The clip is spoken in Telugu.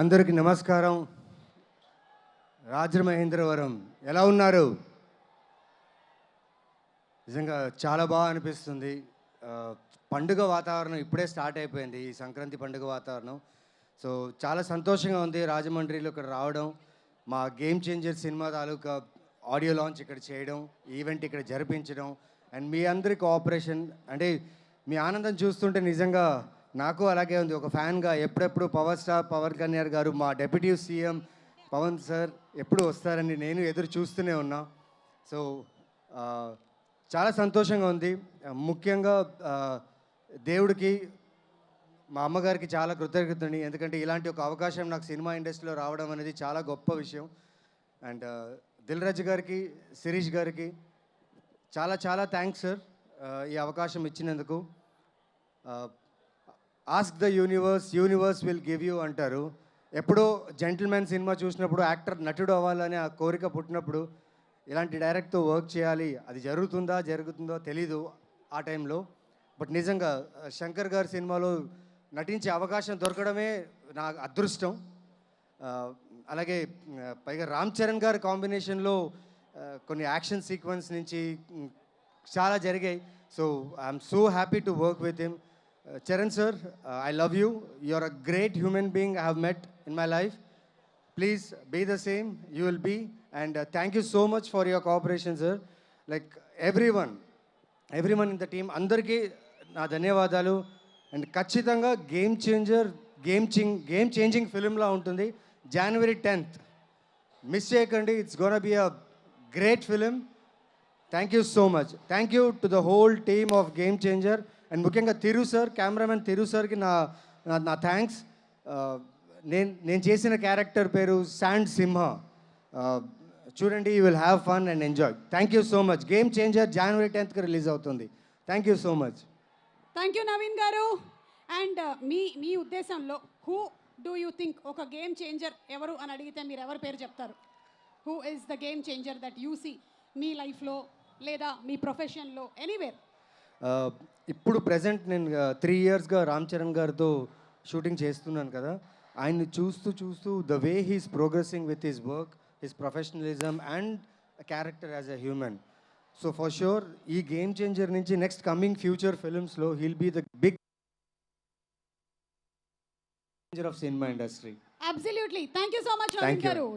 అందరికీ నమస్కారం. రాజమహేంద్రవరం ఎలా ఉన్నారు? నిజంగా చాలా బాగా అనిపిస్తుంది. పండుగ వాతావరణం ఇప్పుడే స్టార్ట్ అయిపోయింది, ఈ సంక్రాంతి పండుగ వాతావరణం. సో చాలా సంతోషంగా ఉంది రాజమండ్రిలో ఇక్కడ రావడం, మా గేమ్ చేంజర్ సినిమా తాలూకా ఆడియో లాంచ్ ఇక్కడ చేయడం, ఈవెంట్ ఇక్కడ జరిపించడం, అండ్ మీ అందరి కోఆపరేషన్. అంటే మీ ఆనందం చూస్తుంటే నిజంగా నాకు అలాగే ఉంది. ఒక ఫ్యాన్గా ఎప్పుడెప్పుడు పవర్ స్టార్ పవన్ కళ్యాణ్ గారు, మా డెప్యూటీ సీఎం పవన్ సార్ ఎప్పుడు వస్తారని నేను ఎదురు చూస్తూనే ఉన్నా. సో చాలా సంతోషంగా ఉంది. ముఖ్యంగా దేవుడికి, మా అమ్మగారికి చాలా కృతజ్ఞతని. ఎందుకంటే ఇలాంటి ఒక అవకాశం నాకు సినిమా ఇండస్ట్రీలో రావడం అనేది చాలా గొప్ప విషయం. అండ్ దిల్ రాజు గారికి, శిరీష్ గారికి చాలా చాలా థ్యాంక్స్ సార్, ఈ అవకాశం ఇచ్చినందుకు. Ask the universe, universe will give you అంటారు. ఎప్పుడో జెంటిల్మెన్ సినిమా చూసినప్పుడు నటుడు అవ్వాలని ఆ కోరిక పుట్టినప్పుడు ఇలాంటి డైరెక్ట్తో వర్క్ చేయాలి, అది జరుగుతుందో తెలీదు ఆ టైంలో. బట్ నిజంగా శంకర్ గారి సినిమాలో నటించే అవకాశం దొరకడమే నా అదృష్టం. అలాగే పైగా రామ్ చరణ్ గారి కాంబినేషన్లో కొన్ని యాక్షన్ సీక్వెన్స్ నుంచి చాలా జరిగాయి. So I'm so happy to work with him. Charan sir, I love you. You're a great human being I have met in my life. Please be the same. You will be. And thank you so much for your cooperation, sir. Like everyone in the team, andarki na ధన్యవాదాలు. అండ్ ఖచ్చితంగా గేమ్ చేంజింగ్ ఫిల్మ్లా ఉంటుంది. January 10th మిస్ చేయకండి. It's gonna be a great film. Thank you so much. Thank you to the whole team of game changer. And ముఖ్యంగా తిరు సార్, కెమెరామెన్ తిరు సార్కి నా థ్యాంక్స్. నేను చేసిన క్యారెక్టర్ పేరు శాండ్ సింహ. చూడండి, you will have fun and enjoy. Thank you so much. Game changer January 10th release అవుతుంది. Thank you so much. Thank you Naveen గారు. అండ్ మీ ఉద్దేశంలో హూ డూ యూ థింక్ ఒక గేమ్ చేంజర్ ఎవరు అని అడిగితే మీరు ఎవరి పేరు చెప్తారు? Who is the game changer that you see మీ లైఫ్లో లేదా మీ ప్రొఫెషన్లో ఎనీవేర్? ఇప్పుడు ప్రజెంట్ నేను 3 yearsగా రామ్ చరణ్ గారితో షూటింగ్ చేస్తున్నాను కదా. ఆయన్ని చూస్తూ the way he's progressing with his work, his professionalism and character as a human. So for sure ఈ గేమ్ చేంజర్ నుంచి నెక్స్ట్ కమింగ్ ఫ్యూచర్ ఫిల్మ్స్లో he'll be the big changer of cinema industry. Absolutely. Thank you so much Naveen గారు.